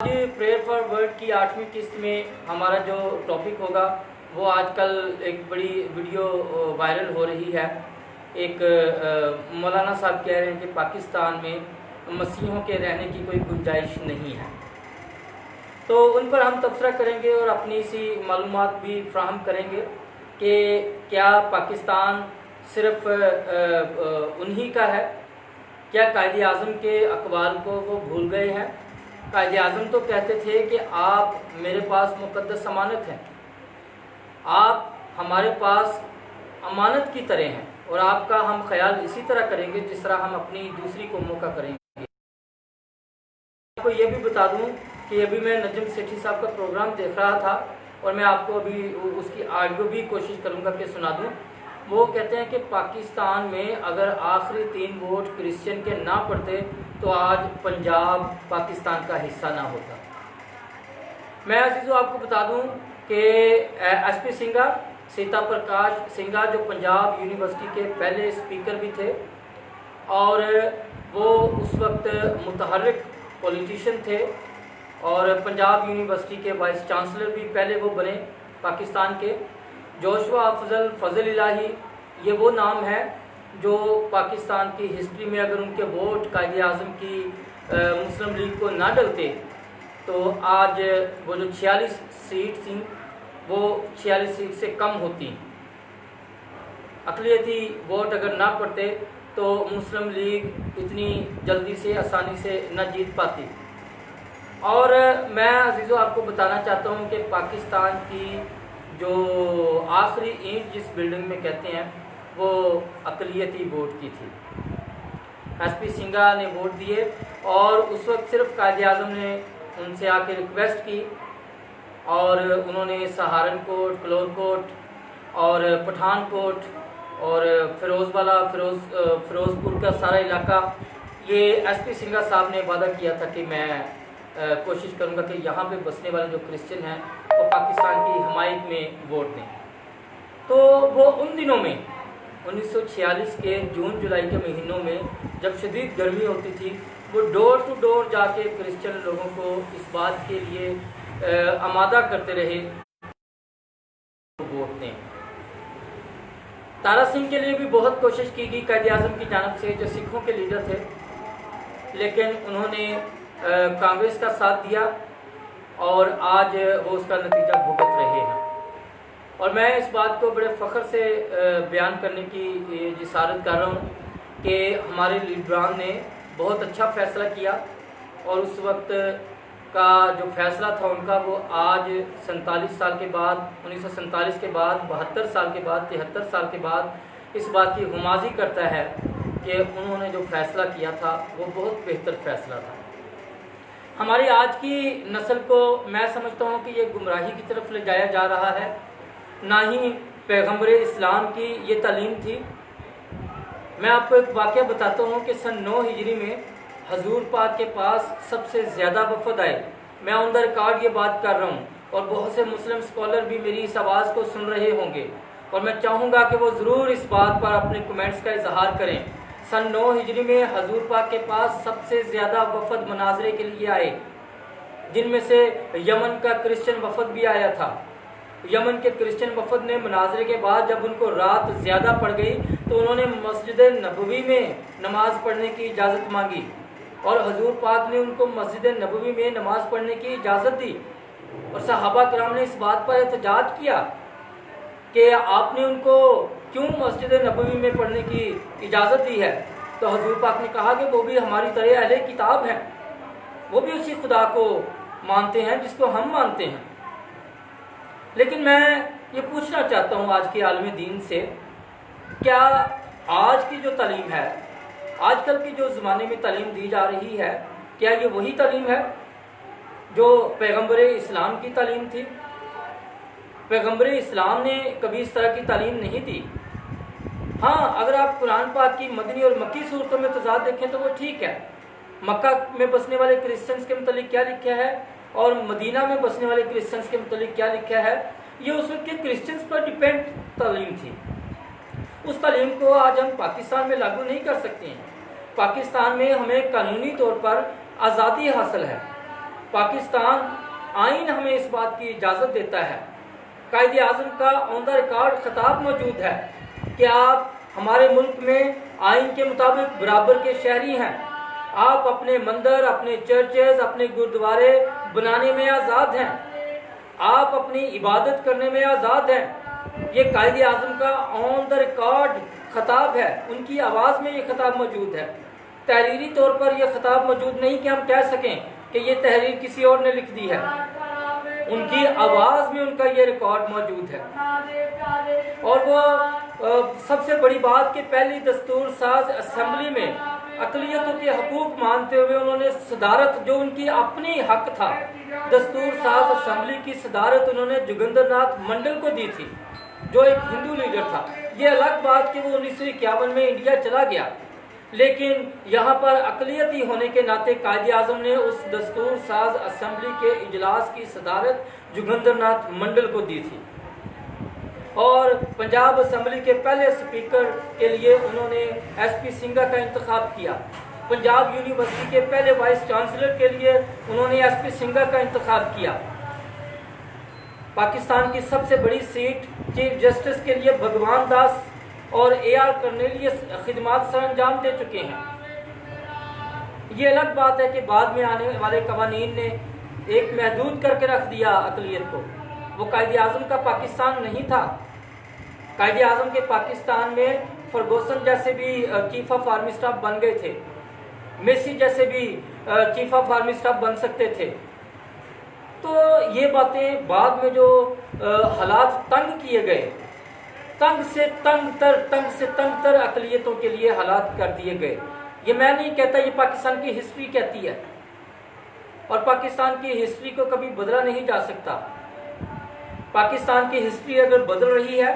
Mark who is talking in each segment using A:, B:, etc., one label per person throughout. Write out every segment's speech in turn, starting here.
A: आज prayer for world की 8वीं किस्त में हमारा जो टॉपिक होगा वो आजकल एक बड़ी वीडियो वायरल हो रही है। एक मौलाना साहब कह रहे हैं कि पाकिस्तान में मसीहों के रहने की कोई गुंजाइश नहीं है। तो उन पर हम तबसरा करेंगे और अपनी सी मालूमात भी फ्राहम करेंगे कि क्या पाकिस्तान सिर्फ उन्हीं का है, क्या कायदे आज़म के अक़वाल को वो भूल गए हैं। कायदे आज़म तो कहते थे कि आप मेरे पास मुक़द्दस अमानत हैं, आप हमारे पास अमानत की तरह हैं और आपका हम ख्याल इसी तरह करेंगे जिस तरह हम अपनी दूसरी कौमों का करेंगे। आपको ये भी बता दूं कि अभी मैं नजम सेठी साहब का प्रोग्राम देख रहा था और मैं आपको अभी उसकी ऑडियो भी कोशिश करूंगा कि सुना दूं। वो कहते हैं कि पाकिस्तान में अगर आखिरी 3 वोट क्रिश्चियन के ना पड़ते तो आज पंजाब पाकिस्तान का हिस्सा ना होता। मैं अजीज़ों आपको बता दूं कि एसपी सिंघा, सीता प्रकाश सिंघा जो पंजाब यूनिवर्सिटी के पहले स्पीकर भी थे और वो उस वक्त मुतहर्रिक पॉलिटिशियन थे और पंजाब यूनिवर्सिटी के वाइस चांसलर भी पहले वो बने पाकिस्तान के। जोशुआ अफजल फजल इलाही ये वो नाम है जो पाकिस्तान की हिस्ट्री में अगर उनके वोट कायदे आज़म की मुस्लिम लीग को ना डलते तो आज वो जो 46 सीट थी वो 46 सीट से कम होती। अक़लियती वोट अगर ना पड़ते तो मुस्लिम लीग इतनी जल्दी से आसानी से न जीत पाती। और मैं अजीज़ों आपको बताना चाहता हूँ कि पाकिस्तान की जो आखिरी ईंट जिस बिल्डिंग में कहते हैं वो अक़लियती वोट की थी। एसपी सिंघा ने वोट दिए और उस वक्त सिर्फ कायदे आज़म ने उनसे आके रिक्वेस्ट की और उन्होंने सहारनकोट, कलोरकोट और पठानकोट और फिरोज़पुर का सारा इलाका, ये एसपी सिंघा साहब ने वादा किया था कि मैं कोशिश करूंगा कि यहाँ पे बसने वाले जो क्रिश्चियन हैं वो पाकिस्तान की हिमायत में वोट दें। तो वो उन दिनों में 1946 के जून जुलाई के महीनों में जब शदीद गर्मी होती थी वो डोर टू डोर जाके क्रिश्चियन लोगों को इस बात के लिए आमादा करते रहे वोट दें। तारा सिंह के लिए भी बहुत कोशिश की गई कायदे आज़म की जानिब से जो सिखों के लीडर थे, लेकिन उन्होंने कांग्रेस का साथ दिया और आज वो उसका नतीजा भुगत रहे हैं। और मैं इस बात को बड़े फ़ख्र से बयान करने की जिसारत कर रहा हूँ कि हमारे लीडरान ने बहुत अच्छा फ़ैसला किया और उस वक्त का जो फ़ैसला था उनका वो आज 47 साल के बाद, 1947 के बाद, 72 साल के बाद, 73 साल के बाद इस बात की गुमाजी करता है कि उन्होंने जो फ़ैसला किया था वो बहुत बेहतर फ़ैसला था। हमारी आज की नस्ल को मैं समझता हूँ कि ये गुमराही की तरफ ले जाया जा रहा है, ना ही पैगम्बर इस्लाम की ये तालीम थी। मैं आपको एक वाक़या बताता हूँ कि सन 9 हिजरी में हजूर पाक के पास सबसे ज़्यादा वफ़द आए। मैं ऑन द रिकॉर्ड ये बात कर रहा हूँ और बहुत से मुस्लिम स्कॉलर भी मेरी इस आवाज़ को सुन रहे होंगे और मैं चाहूँगा कि वो ज़रूर इस बात पर अपने कमेंट्स का इजहार करें। सन 9 हिजरी में हजूर पाक के पास सबसे ज़्यादा वफ़द मनाजरे के लिए आए, जिनमें से यमन का क्रिश्चियन वफ़द भी आया था। यमन के क्रिश्चियन वफ़द ने मनाजरे के बाद जब उनको रात ज़्यादा पड़ गई तो उन्होंने मस्जिद नबवी में नमाज़ पढ़ने की इजाज़त मांगी और हजूर पाक ने उनको मस्जिद नबवी में नमाज़ पढ़ने की इजाज़त दी। और सहाबा किराम ने इस बात पर एहतजाज किया कि आपने उनको क्यों मस्जिद नबवी में पढ़ने की इजाज़त दी है। तो हजूर पाक ने कहा कि वो भी हमारी तरह अहले किताब हैं, वो भी उसी खुदा को मानते हैं जिसको हम मानते हैं। लेकिन मैं ये पूछना चाहता हूँ आज के आलमी दीन से, क्या आज की जो तालीम है, आजकल की जो ज़माने में तालीम दी जा रही है, क्या ये वही तालीम है जो पैगम्बर इस्लाम की तालीम थी? पैगम्बर इस्लाम ने कभी इस तरह की तालीम नहीं दी। हाँ, अगर आप कुरान पाक की मदनी और मक्की सूरतों में तज़ाद देखें तो वो ठीक है। मक्का में बसने वाले क्रिश्चियंस के मुतालिक क्या लिखा है और मदीना में बसने वाले क्रिश्चियंस के मुतालिक क्या लिखा है, ये उस वक्त के क्रिश्चियंस पर डिपेंड तालीम थी। उस तालीम को आज हम पाकिस्तान में लागू नहीं कर सकते हैं। पाकिस्तान में हमें कानूनी तौर पर आज़ादी हासिल है, पाकिस्तान आइन हमें इस बात की इजाज़त देता है, कायदे आज़म का ऑन द रिकॉर्ड खिताब मौजूद है कि आप हमारे मुल्क में आइन के मुताबिक बराबर के शहरी हैं, आप अपने मंदिर, अपने चर्चेज, अपने गुरुद्वारे बनाने में आज़ाद हैं, आप अपनी इबादत करने में आज़ाद हैं। ये कायदे आज़म का ऑन द रिकॉर्ड खिताब है, उनकी आवाज़ में ये खिताब मौजूद है। तहरीरी तौर पर यह खिताब मौजूद नहीं कि हम कह सकें कि ये तहरीर किसी और ने लिख दी है, उनकी आवाज़ में उनका ये रिकॉर्ड मौजूद है। और वो सबसे बड़ी बात कि पहली दस्तूर साज असम्बली में अक़लियतों के हकूक़ मानते हुए उन्होंने सदारत, जो उनकी अपनी हक था, दस्तूर साज असम्बली की सदारत उन्होंने जोगिंदर नाथ मंडल को दी थी, जो एक हिंदू लीडर था। ये अलग बात कि वो 1951 में इंडिया चला गया, लेकिन यहाँ पर अक़लियती होने के नाते कायदे आज़म ने उस दस्तूर साज असम्बली के इजलास की सदारत जोगिंदर नाथ मंडल को दी थी। और पंजाब असम्बली के पहले स्पीकर के लिए उन्होंने SP सिंघा का इंतखाब किया। पंजाब यूनिवर्सिटी के पहले वाइस चांसलर के लिए उन्होंने SP सिंघा का इंतखाब किया। पाकिस्तान की सबसे बड़ी सीट चीफ जस्टिस के लिए भगवान दास और AR कर्नेलियस खिदमात सर अंजाम दे चुके हैं। ये अलग बात है कि बाद में आने वाले कवानीन ने एक महदूद करके रख दिया अक़लियत को। वो कायदे आज़म का पाकिस्तान नहीं था। कायदे आज़म के पाकिस्तान में फर्गूसन जैसे भी चीफ ऑफ आर्मी स्टाफ बन गए थे, मेसी जैसे भी चीफ ऑफ आर्मी स्टाफ बन सकते थे। तो ये बातें बाद में जो हालात तंग किए गए, तंग से तंग तर अक़लियतों के लिए हालात कर दिए गए। ये मैं नहीं कहता, ये पाकिस्तान की हिस्ट्री कहती है, और पाकिस्तान की हिस्ट्री को कभी बदला नहीं जा सकता। पाकिस्तान की हिस्ट्री अगर बदल रही है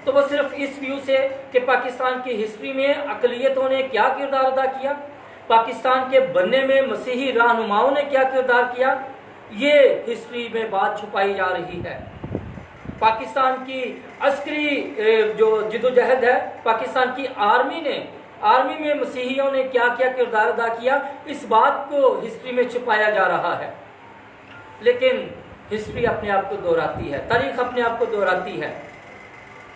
A: तो वो सिर्फ इस व्यू से कि पाकिस्तान की हिस्ट्री में अक़लियतों ने क्या किरदार अदा किया, पाकिस्तान के बनने में मसीही रहनुमाओं ने क्या किरदार किया, ये हिस्ट्री में बात छुपाई जा रही है। पाकिस्तान की अस्करी जो जिदोजहद है, पाकिस्तान की आर्मी में मसीहियों ने क्या क्या किरदार अदा किया, इस बात को हिस्ट्री में छुपाया जा रहा है। लेकिन हिस्ट्री अपने आप को दोहराती है, तारीख अपने आप को दोहराती है।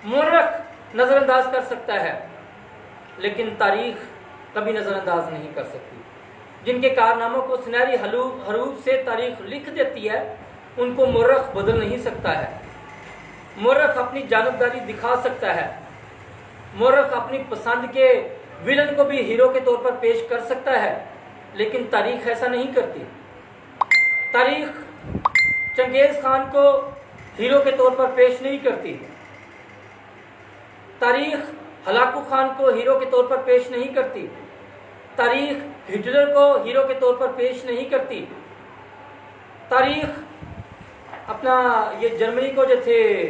A: मुर्रख नज़रअंदाज कर सकता है, लेकिन तारीख कभी नज़रअंदाज नहीं कर सकती। जिनके कारनामों को सुनहरी हरूफ से तारीख लिख देती है, उनको मुर्रख बदल नहीं सकता है। मुर्रख अपनी जानबदारी दिखा सकता है, मुर्रख अपनी पसंद के विलन को भी हीरो के तौर पर पेश कर सकता है, लेकिन तारीख ऐसा नहीं करती। तारीख चंगेज़ खान को हीरो के तौर पर पेश नहीं करती, तारीख हलाकू खान को हीरो के तौर पर पेश नहीं करती, तारीख हिटलर को हीरो के तौर पर पेश नहीं करती। तारीख अपना ये जर्मनी को जो थे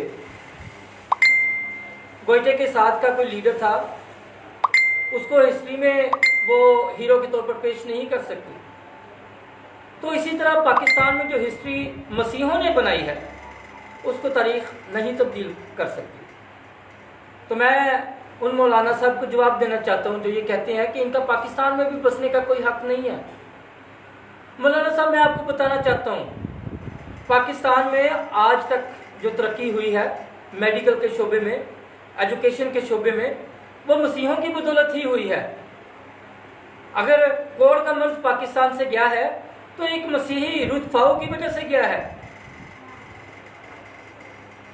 A: गोइटे के साथ का कोई लीडर था, उसको हिस्ट्री में वो हीरो के तौर पर पेश नहीं कर सकती। तो इसी तरह पाकिस्तान में जो हिस्ट्री मसीहों ने बनाई है, उसको तारीख नहीं तब्दील कर सकती। तो मैं उन मौलाना साहब को जवाब देना चाहता हूँ जो ये कहते हैं कि इनका पाकिस्तान में भी बसने का कोई हक नहीं है। मौलाना साहब, मैं आपको बताना चाहता हूँ, पाकिस्तान में आज तक जो तरक्की हुई है मेडिकल के शोबे में, एजुकेशन के शोबे में, वो मसीहों की बदौलत ही हुई है। अगर कोड का मर्ज पाकिस्तान से गया है तो एक मसीही रुतफाओं की वजह से गया है।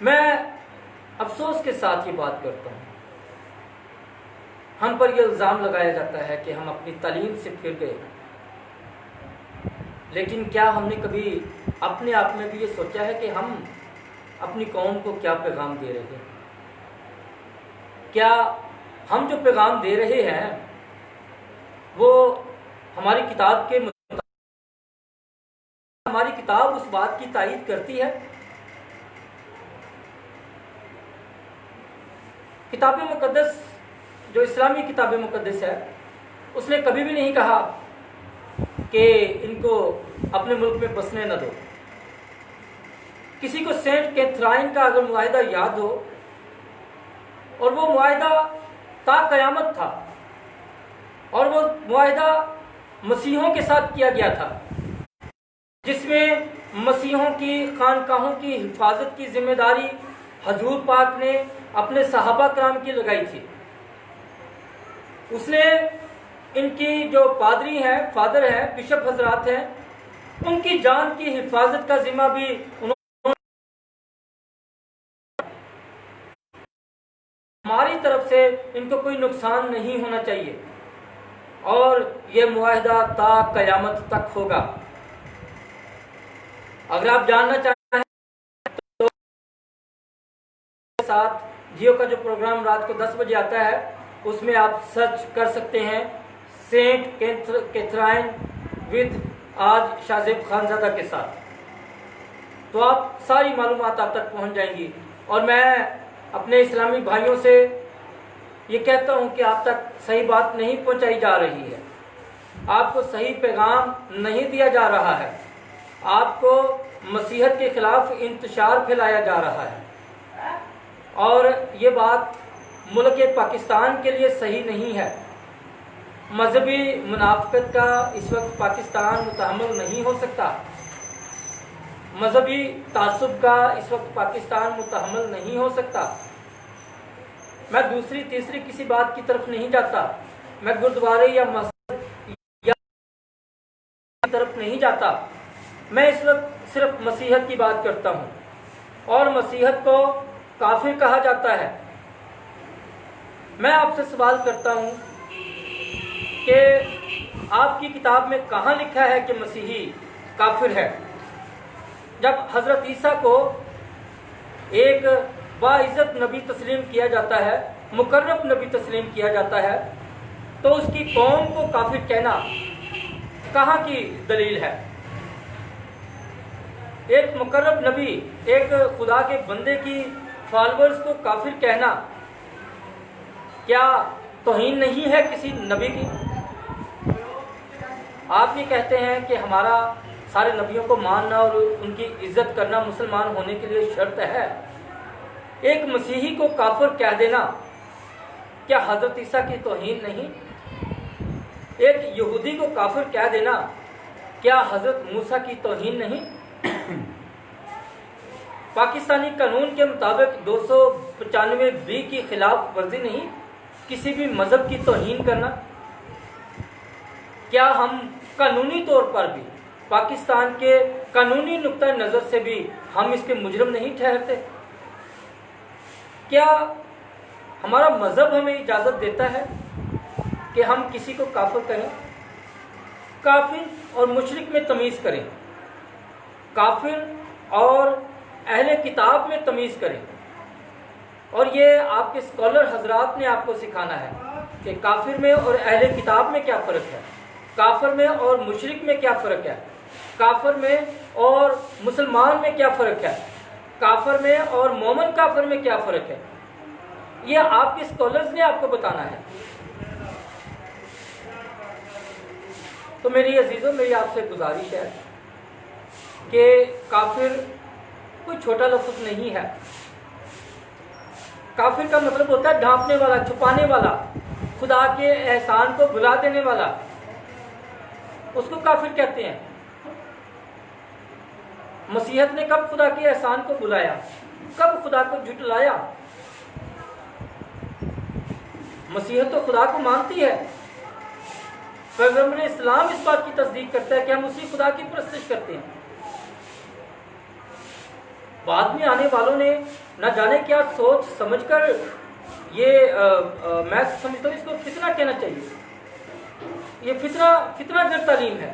A: मैं अफसोस के साथ ये बात करता हूँ, हम पर यह इल्ज़ाम लगाया जाता है कि हम अपनी तालीम से फिर गए, लेकिन क्या हमने कभी अपने आप में भी ये सोचा है कि हम अपनी कौम को क्या पैगाम दे रहे हैं? क्या हम जो पैगाम दे रहे हैं वो हमारी किताब के मुताबिक, हमारी किताब उस बात की तायीद करती है? किताब मुकद्दस, जो इस्लामी किताब मुकद्दस है, उसने कभी भी नहीं कहा कि इनको अपने मुल्क में बसने न दो। किसी को सेंट कैथराइन का अगर मुआहिदा याद हो, और वो मुआहिदा ता क़यामत था, और वो मुआहिदा मसीहों के साथ किया गया था, जिसमें मसीहों की खानकाहों की हिफाजत की जिम्मेदारी हजूर पाक ने अपने सहाबा कराम की लगाई थी। उसने इनकी जो पादरी हैं, फादर हैं, बिशप हजरात हैं, उनकी जान की हिफाजत का जिम्मा भी उन्होंने। हमारी तरफ से इनको कोई नुकसान नहीं होना चाहिए और ये मुआहदा ता कयामत तक होगा। अगर आप जानना चाहें तो साथ जियो का जो प्रोग्राम रात को 10 बजे आता है उसमें आप सर्च कर सकते हैं सेंट कैथराइन विद आज शाहजेब खानजादा के साथ, तो आप सारी मालूमात आप तक पहुंच जाएंगी। और मैं अपने इस्लामी भाइयों से ये कहता हूं कि आप तक सही बात नहीं पहुंचाई जा रही है, आपको सही पैगाम नहीं दिया जा रहा है, आपको मसीहत के खिलाफ इंतशार फैलाया जा रहा है और ये बात मुल्क पाकिस्तान के लिए सही नहीं है। मजहबी मुनाफिकत का इस वक्त पाकिस्तान मुतहम्मिल नहीं हो सकता, मजहबी तासुब का इस वक्त पाकिस्तान मुतहम्मिल नहीं हो सकता। मैं दूसरी तीसरी किसी बात की तरफ नहीं जाता, मैं गुरुद्वारे या मस्जिद या की तरफ नहीं जाता, मैं इस वक्त सिर्फ मसीहत की बात करता हूँ और मसीहत को काफिर कहा जाता है। मैं आपसे सवाल करता हूँ कि आपकी किताब में कहाँ लिखा है कि मसीही काफिर है? जब हजरत ईसा को एक बाइज्जत नबी तस्लीम किया जाता है, मुकर्रब नबी तस्लीम किया जाता है, तो उसकी कौम को काफिर कहना कहाँ की दलील है? एक मुकर्रब नबी, एक खुदा के बंदे की फॉलोअर्स को काफिर कहना क्या तौहीन नहीं है किसी नबी की? आप ये कहते हैं कि हमारा सारे नबियों को मानना और उनकी इज्जत करना मुसलमान होने के लिए शर्त है। एक मसीही को काफिर कह देना क्या हजरत ईसा की तौहीन नहीं? एक यहूदी को काफिर कह देना क्या हजरत मूसा की तौहीन नहीं? पाकिस्तानी कानून के मुताबिक 295 की खिलाफ वर्जी नहीं, किसी भी मजहब की तौहीन करना। क्या हम कानूनी तौर पर भी, पाकिस्तान के कानूनी नुक्ता नज़र से भी हम इसके मुजरिम नहीं ठहरते? क्या हमारा मजहब हमें इजाज़त देता है कि हम किसी को काफिर कहें? काफिर और मुशरिक में तमीज़ करें, काफिर और अहले किताब में तमीज़ करें। और ये आपके स्कॉलर हजरात ने आपको सिखाना है कि काफिर में और अहले किताब में क्या फ़र्क है, काफिर में और मुशरिक में क्या फ़र्क है, काफिर में और मुसलमान में क्या फ़र्क है, काफिर में और मोमन काफिर में क्या फ़र्क है। ये आपके स्कॉलर्स ने आपको बताना है। तो मेरी अजीज़ों, मेरी आपसे गुजारिश है कि काफिर कोई छोटा लफ्ज़ नहीं है। काफिर का मतलब होता है ढांपने वाला, छुपाने वाला, खुदा के एहसान को भुला देने वाला, उसको काफिर कहते हैं। मसीहत ने कब खुदा के एहसान को भुलाया? कब खुदा को झुटलाया? मसीहत तो खुदा को मानती है। पैगंबर इस्लाम इस बात की तस्दीक करता है कि हम उसी खुदा की परस्तिश करते हैं। बाद में आने वालों ने न जाने क्या सोच समझकर ये मैं समझता हूँ इसको फितना कहना चाहिए। ये फितना दर तालीम है,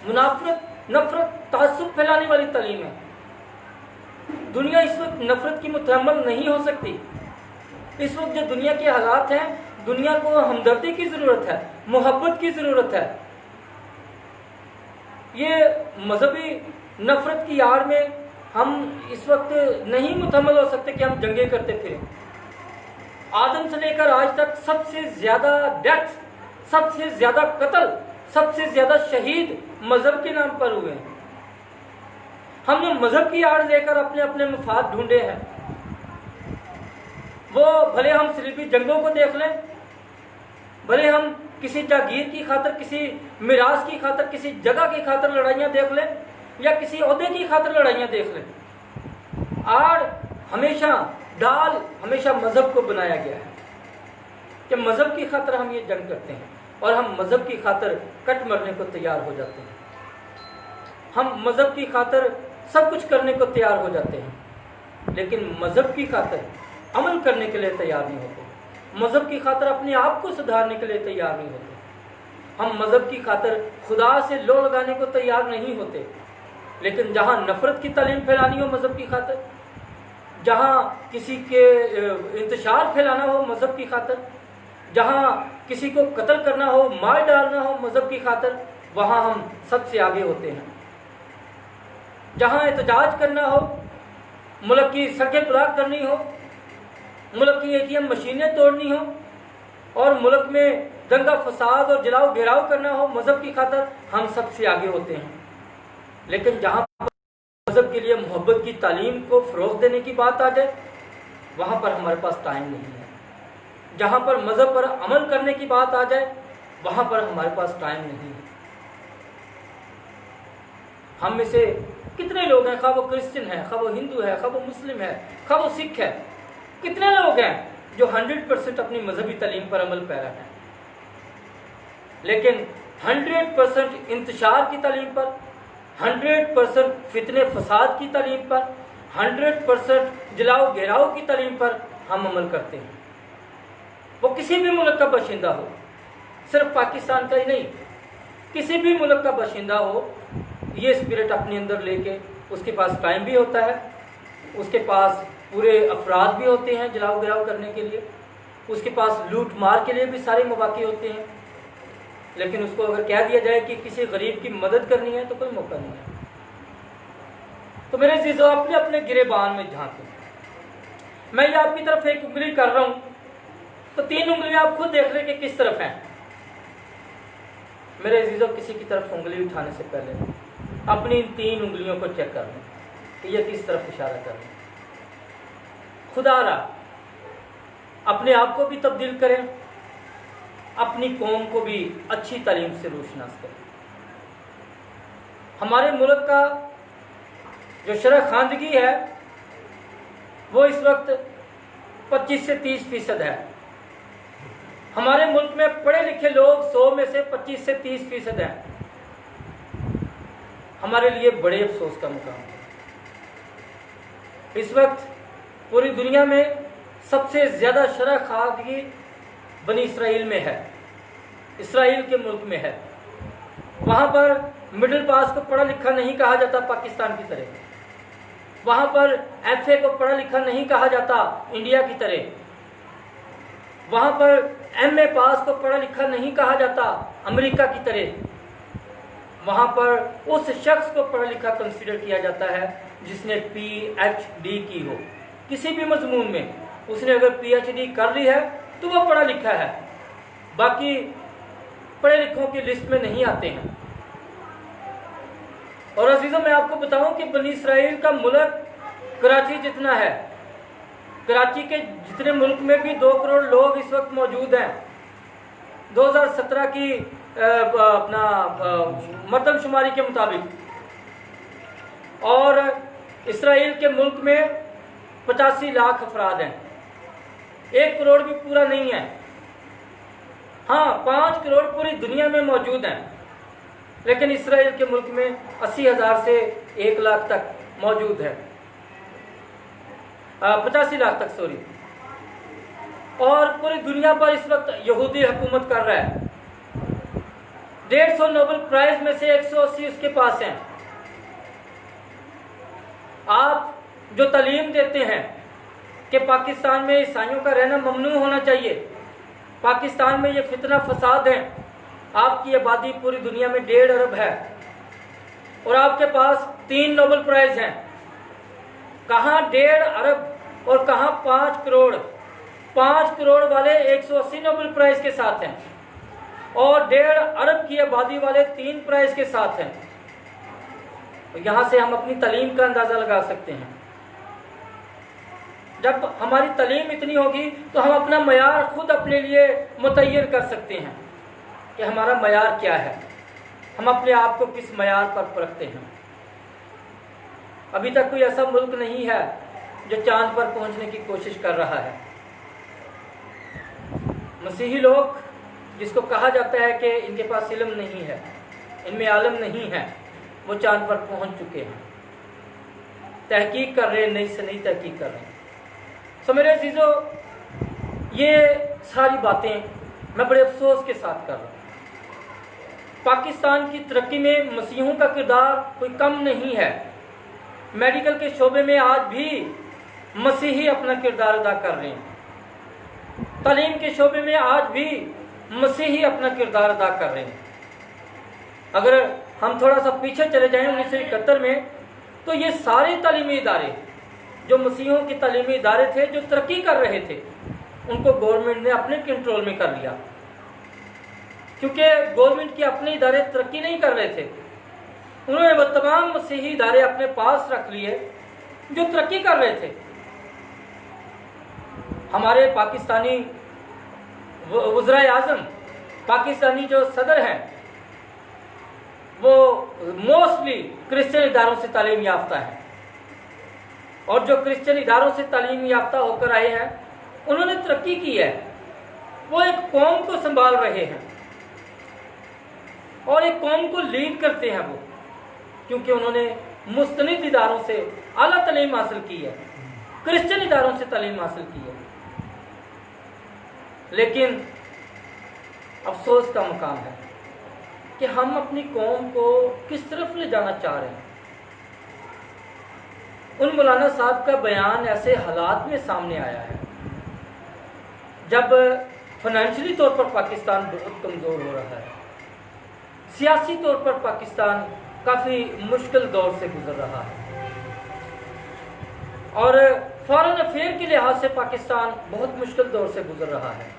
A: मुनाफरत, नफरत, तासुब फैलाने वाली तालीम है। दुनिया इस वक्त नफरत की मुतहम्मल नहीं हो सकती। इस वक्त जो दुनिया के हालात हैं, दुनिया को हमदर्दी की ज़रूरत है, मोहब्बत की ज़रूरत है। ये मजहबी नफरत की आड़ में हम इस वक्त नहीं मुतहम्मल हो सकते कि हम जंगें करते फिरें। आदम से लेकर आज तक सबसे ज़्यादा डेथ, सबसे ज़्यादा कत्ल, सबसे ज़्यादा शहीद मजहब के नाम पर हुए हैं। हमने मजहब की आड़ लेकर अपने अपने मफाद ढूंढे हैं। वो भले हम सलीबी जंगों को देख लें, भले हम किसी जागीर की खातर, किसी मिरास की खातर, किसी जगह की खातर लड़ाइयाँ देख लें या किसी ओहदे की खातर लड़ाइयाँ देख लें। आड़ हमेशा ढाल हमेशा मज़हब को बनाया गया है कि मज़हब की खातर हम ये जंग करते हैं और हम मज़हब की खातर कट मरने को तैयार हो जाते हैं। हम मज़हब की खातर सब कुछ करने को तैयार हो जाते हैं, लेकिन मज़हब की खातर अमल करने के लिए तैयार नहीं होते। मज़हब की खातर अपने आप को सुधारने के लिए तैयार नहीं होते। हम मज़हब की खातर खुदा से लो लगाने को तैयार नहीं होते, लेकिन जहाँ नफ़रत की तालीम फैलानी हो मज़हब की खातर, जहाँ किसी के इंतशार फैलाना हो मज़हब की खातर, जहाँ किसी को कत्ल करना हो, मार डालना हो मज़हब की खातर, वहाँ हम सबसे आगे होते हैं। जहाँ एहतजाज करना हो, मुल्क की सड़कें ब्लॉक करनी हो, मुल्क की ATM मशीनें तोड़नी हो और मुल्क में दंगा फसाद और जलाओ घेराव करना हो मज़हब की खातर, हम सबसे आगे होते हैं। लेकिन जहाँ पर मज़हब के लिए मोहब्बत की तालीम को फ़रोग़ देने की बात आ जाए, वहाँ पर हमारे पास टाइम नहीं है। जहाँ पर मज़हब पर अमल करने की बात आ जाए, वहाँ पर हमारे पास टाइम नहीं है। हम में से कितने लोग हैं, खा वो क्रिश्चियन है, खा वो हिंदू है, खा वो मुस्लिम है, खा वो सिख है, कितने लोग हैं जो 100% अपनी मजहबी तालीम पर अमल पैरा है, लेकिन 100% इंतशार की तालीम पर, 100% फितने फसाद की तालीम पर, 100% जलाओ घेराव की तालीम पर हम अमल करते हैं। वो किसी भी मुल्क का बाशिंदा हो, सिर्फ पाकिस्तान का ही नहीं, किसी भी मुल्क का बाशिंदा हो, ये स्पिरिट अपने अंदर लेके उसके पास टाइम भी होता है, उसके पास पूरे अफराद भी होते हैं जलाओ गिराव करने के लिए, उसके पास लूट मार के लिए भी सारे मौके होते हैं, लेकिन उसको अगर कह दिया जाए कि किसी गरीब की मदद करनी है तो कोई मौका नहीं है। तो मेरे अज़ीज़ों, अपने अपने गिरेबान में झांकें। मैं ये आपकी तरफ एक उंगली कर रहा हूँ तो 3 उंगलियां आप खुद देख रहे कि किस तरफ हैं। मेरे अज़ीज़ों, किसी की तरफ उंगली उठाने से पहले अपनी इन 3 उंगलियों को चेक कर लें कि ये किस तरफ इशारा कर रहे हैं। खुदारा अपने आप को भी तब्दील करें, अपनी कौम को भी अच्छी तालीम से रोशनास करें। हमारे मुल्क का जो शरह खानदगी है वो इस वक्त 25 से 30% है। हमारे मुल्क में पढ़े लिखे लोग 100 में से 25 से 30% हैं। हमारे लिए बड़े अफसोस का मुकाम है। इस वक्त पूरी दुनिया में सबसे ज़्यादा शरह खानदगी बनी इसराइल में है, इसराइल के मुल्क में है। वहाँ पर मिडिल पास को पढ़ा लिखा नहीं कहा जाता पाकिस्तान की तरह, वहाँ पर FA को पढ़ा लिखा नहीं कहा जाता इंडिया की तरह, वहाँ पर MA पास को पढ़ा लिखा नहीं कहा जाता अमेरिका की तरह। वहाँ पर उस शख्स को पढ़ा लिखा कंसीडर किया जाता है जिसने PhD की हो किसी भी मजमून में। उसने अगर PhD कर ली है तो वह पढ़ा लिखा है, बाकी पढ़े लिखों की लिस्ट में नहीं आते हैं। और अजीज़ों, मैं आपको बताऊं कि बनी इसराइल का मुल्क कराची जितना है, कराची के जितने मुल्क में भी 2 करोड़ लोग इस वक्त मौजूद हैं। 2017 की अपना मरदमशुमारी के मुताबिक, और इसराइल के मुल्क में 85 लाख अफराद हैं। 1 करोड़ भी पूरा नहीं है। हाँ, 5 करोड़ पूरी दुनिया में मौजूद हैं, लेकिन इसराइल के मुल्क में 80,000 से 1 लाख तक मौजूद है, 85 लाख तक, सॉरी। और पूरी दुनिया पर इस वक्त यहूदी हुकूमत कर रहा है। 150 नोबेल प्राइज में से 180 उसके पास हैं। आप जो तालीम देते हैं कि पाकिस्तान में ईसाइयों का रहना ममनू होना चाहिए, पाकिस्तान में ये फितना फसाद है, आपकी आबादी पूरी दुनिया में 1.5 अरब है और आपके पास 3 नोबेल प्राइज हैं। कहाँ 1.5 अरब और कहाँ 5 करोड़। 5 करोड़ वाले 180 नोबेल प्राइज के साथ हैं और 1.5 अरब की आबादी वाले 3 प्राइज के साथ हैं। तो यहाँ से हम अपनी तालीम का अंदाज़ा लगा सकते हैं। जब हमारी तालीम इतनी होगी तो हम अपना मयार खुद अपने लिए मुतय्यर कर सकते हैं। कि हमारा मयार क्या है, हम अपने आप को किस मयार पर परखते हैं। अभी तक कोई ऐसा मुल्क नहीं है जो चांद पर पहुंचने की कोशिश कर रहा है। मसीही लोग, जिसको कहा जाता है कि इनके पास इल्म नहीं है, इनमें आलम नहीं है, वो चांद पर पहुंच चुके हैं, तहकीक कर रहे हैं, नई से नई तहकीक कर रहे हैं। सो मेरे अजीजों, ये सारी बातें मैं बड़े अफसोस के साथ कर रहा हूँ। पाकिस्तान की तरक्की में मसीहों का किरदार कोई कम नहीं है। मेडिकल के शोबे में आज भी मसीही अपना किरदार अदा कर रहे हैं। तालीम के शोबे में आज भी मसीही अपना किरदार अदा कर रहे हैं। अगर हम थोड़ा सा पीछे चले जाएं 1971 में, तो ये सारे तालीमी इदारे जो मसीहों के तालीमी इदारे थे, जो तरक्की कर रहे थे, उनको गवर्नमेंट ने अपने कंट्रोल में कर लिया, क्योंकि गवर्नमेंट के अपने इदारे तरक्की नहीं कर रहे थे। उन्होंने वो तमाम मसीही इदारे अपने पास रख लिए जो तरक्की कर रहे थे। हमारे पाकिस्तानी वज़ीर आज़म, पाकिस्तानी जो सदर हैं, वो मोस्टली क्रिश्चियन इदारों से तालीम याफ्ता है, और जो क्रिश्चियन इदारों से तालीम याफ्ता होकर आए हैं, उन्होंने तरक्की की है। वो एक कौम को संभाल रहे हैं और एक कौम को लीड करते हैं वो, क्योंकि उन्होंने मुस्तनिद इदारों से आला तालीम हासिल की है, क्रिश्चियन इदारों से तालीम हासिल की है। लेकिन अफसोस का मुकाम है कि हम अपनी कौम को किस तरफ ले जाना चाह रहे हैं। उन मौलाना साहब का बयान ऐसे हालात में सामने आया है जब फाइनेंशियली तौर पर पाकिस्तान बहुत कमज़ोर हो रहा है, सियासी तौर पर पाकिस्तान काफ़ी मुश्किल दौर से गुजर रहा है, और फॉरेन अफेयर के लिहाज से पाकिस्तान बहुत मुश्किल दौर से गुजर रहा है।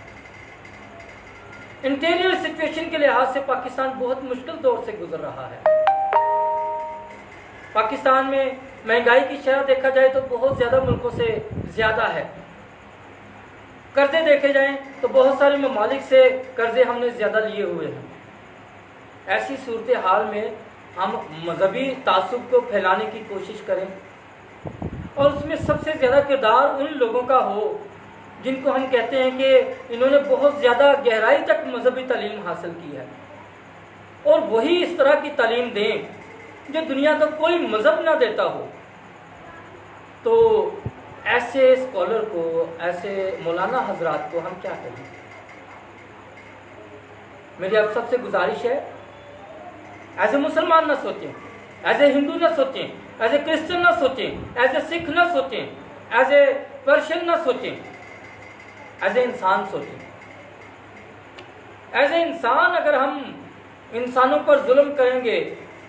A: इंटीरियर सिचुएशन के लिहाज से पाकिस्तान बहुत मुश्किल दौर से गुजर रहा है। पाकिस्तान में महंगाई की शरह देखा जाए तो बहुत ज़्यादा मुल्कों से ज़्यादा है। कर्जे देखे जाएं तो बहुत सारे ममालिक से कर्जे हमने ज़्यादा लिए हुए हैं। ऐसी सूरत हाल में हम मजहबी तासुब को फैलाने की कोशिश करें और उसमें सबसे ज़्यादा किरदार उन लोगों का हो जिनको हम कहते हैं कि इन्होंने बहुत ज़्यादा गहराई तक मजहबी तालीम हासिल की है, और वही इस तरह की तालीम दें जो दुनिया का कोई मजहब ना देता हो। तो ऐसे स्कॉलर को, ऐसे मौलाना हजरात को हम क्या कहें? मेरी आप सबसे गुजारिश है, एज ए मुसलमान ना सोचें, एज ए हिंदू ना सोचें, एज ए क्रिश्चियन ना सोचें, एज ए सिख ना सोचें, एज ए पर्शियन ना सोचें, एज ए इंसान सोचें। एज ए इंसान अगर हम इंसानों पर जुल्म करेंगे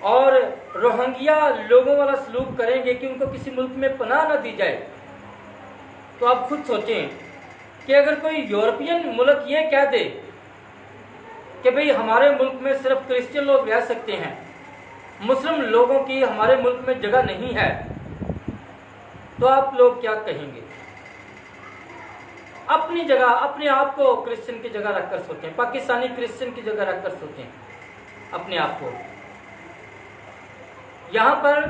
A: और रोहिंग्या लोगों वाला सलूक करेंगे कि उनको किसी मुल्क में पनाह न दी जाए, तो आप खुद सोचें कि अगर कोई यूरोपियन मुल्क ये कह दे कि भाई हमारे मुल्क में सिर्फ क्रिश्चियन लोग रह सकते हैं, मुस्लिम लोगों की हमारे मुल्क में जगह नहीं है, तो आप लोग क्या कहेंगे? अपनी जगह, अपने आप को क्रिश्चियन की जगह रखकर सोचें, पाकिस्तानी क्रिश्चियन की जगह रखकर सोचें अपने आप को। यहाँ पर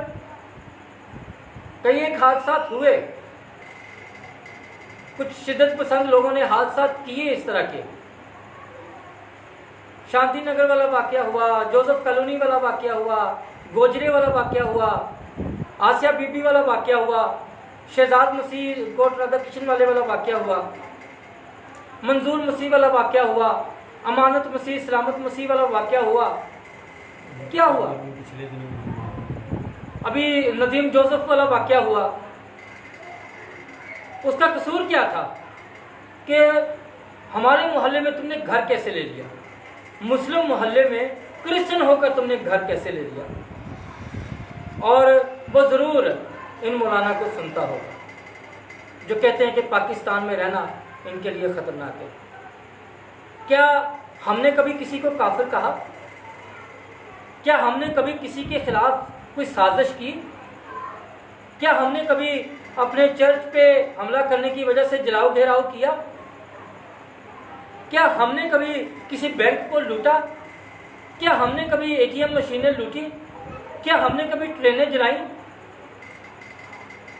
A: कई एक हादसा हुए, कुछ शिद्दत पसंद लोगों ने हादसा किए इस तरह के। शांति नगर वाला वाकया हुआ, जोसेफ कॉलोनी वाला वाकया हुआ, गोजरे वाला वाकया हुआ, आसिया बीबी वाला वाकया हुआ, शहजाद मसीह कोट राधा किशन वाले वाला वाकया हुआ, मंजूर मसीह वाला वाकया हुआ, अमानत मसीह सलामत मसीह वाला वाकया हुआ। क्या हुआ? अभी नदीम जोसेफ वाला वाकया हुआ। उसका कसूर क्या था कि हमारे मोहल्ले में तुमने घर कैसे ले लिया, मुस्लिम मोहल्ले में क्रिश्चियन होकर तुमने घर कैसे ले लिया? और वो ज़रूर इन मौलाना को सुनता होगा जो कहते हैं कि पाकिस्तान में रहना इनके लिए ख़तरनाक है। क्या हमने कभी किसी को काफिर कहा? क्या हमने कभी किसी के खिलाफ कोई साजिश की? क्या हमने कभी अपने चर्च पे हमला करने की वजह से जलाओ घेराव किया? क्या हमने कभी किसी बैंक को लूटा? क्या हमने कभी ATM मशीनें लूटी? क्या हमने कभी ट्रेनें जलाई?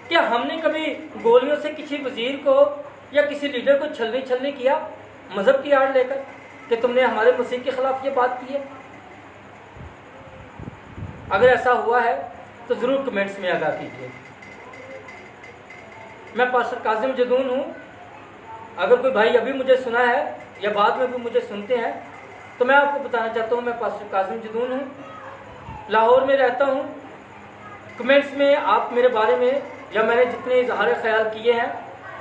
A: क्या हमने कभी गोलियों से किसी वजीर को या किसी लीडर को छलनी किया मजहब की आड़ लेकर कि तुमने हमारे मसीह के खिलाफ ये बात की है? अगर ऐसा हुआ है तो ज़रूर कमेंट्स में आगाह कीजिए। मैं पास्टर काजिम जदून हूँ। अगर कोई भाई अभी मुझे सुना है या बाद में भी मुझे सुनते हैं तो मैं आपको बताना चाहता हूँ, मैं पास्टर काजिम जदून हूँ, लाहौर में रहता हूँ। कमेंट्स में आप मेरे बारे में या मैंने जितने इजहार ख्याल किए हैं,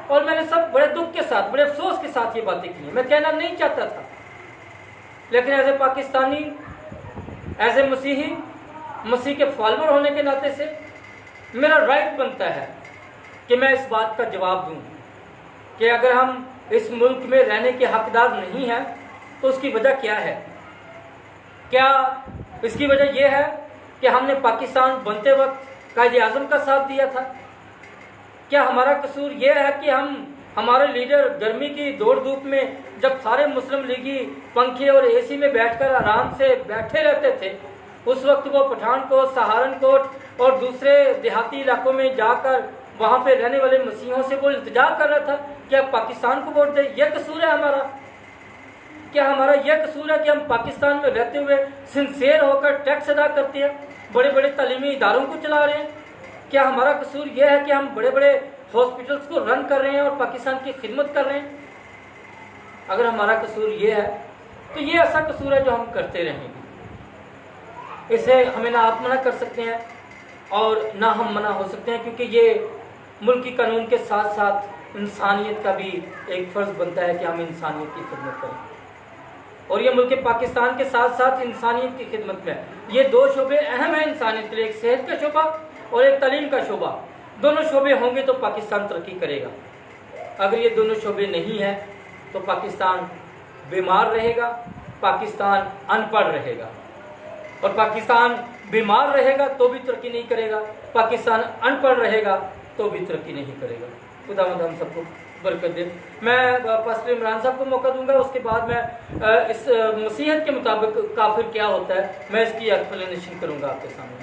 A: और मैंने सब बड़े दुख के साथ, बड़े अफसोस के साथ ये बातें की हैं। मैं कहना नहीं चाहता था, लेकिन as a Pakistani, as a मसीही, मसीह के फॉलोअर होने के नाते से मेरा राइट बनता है कि मैं इस बात का जवाब दूं कि अगर हम इस मुल्क में रहने के हकदार नहीं हैं तो उसकी वजह क्या है। क्या इसकी वजह यह है कि हमने पाकिस्तान बनते वक्त कायदे आज़म का साथ दिया था? क्या हमारा कसूर यह है कि हमारे लीडर गर्मी की दौड़ धूप में जब सारे मुस्लिम लीगी पंखे और AC में बैठकर आराम से बैठे रहते थे, उस वक्त वो पठानकोट, सहारनकोट और दूसरे देहाती इलाकों में जाकर वहाँ पे रहने वाले मसीहों से वो इल्तिजा कर रहा था कि आप पाकिस्तान को वोट दें? यह कसूर है हमारा? क्या हमारा यह कसूर है कि हम पाकिस्तान में रहते हुए सिंसेयर होकर टैक्स अदा करते हैं, बड़े बड़े तालीमी इदारों को चला रहे हैं? क्या हमारा कसूर यह है कि हम बड़े बड़े हॉस्पिटल्स को रन कर रहे हैं और पाकिस्तान की खिदमत कर रहे हैं? अगर हमारा कसूर यह है तो ये ऐसा कसूर है जो हम करते रहेंगे। इसे हमें ना आप मना कर सकते हैं और ना हम मना हो सकते हैं, क्योंकि ये मुल्की कानून के साथ साथ इंसानियत का भी एक फ़र्ज़ बनता है कि हम इंसानियत की खिदमत करें। और ये मुल्क पाकिस्तान के साथ साथ इंसानियत की खिदमत में ये दो शोबे अहम हैं इंसानियत के लिए, एक सेहत का शोबा और एक तालीम का शोबा। दोनों शोबे होंगे तो पाकिस्तान तरक्की करेगा। अगर ये दोनों शोबे नहीं हैं तो पाकिस्तान बीमार रहेगा, पाकिस्तान अनपढ़ रहेगा, और पाकिस्तान बीमार रहेगा तो भी तरक्की नहीं करेगा, पाकिस्तान अनपढ़ रहेगा तो भी तरक्की नहीं करेगा। खुदावंद हम सबको बरकत दे। मैं पास्टर इमरान साहब को मौका दूंगा, उसके बाद मैं इस मसीहत के मुताबिक काफिर क्या होता है मैं इसकी एक्सप्लेनेशन करूंगा आपके सामने।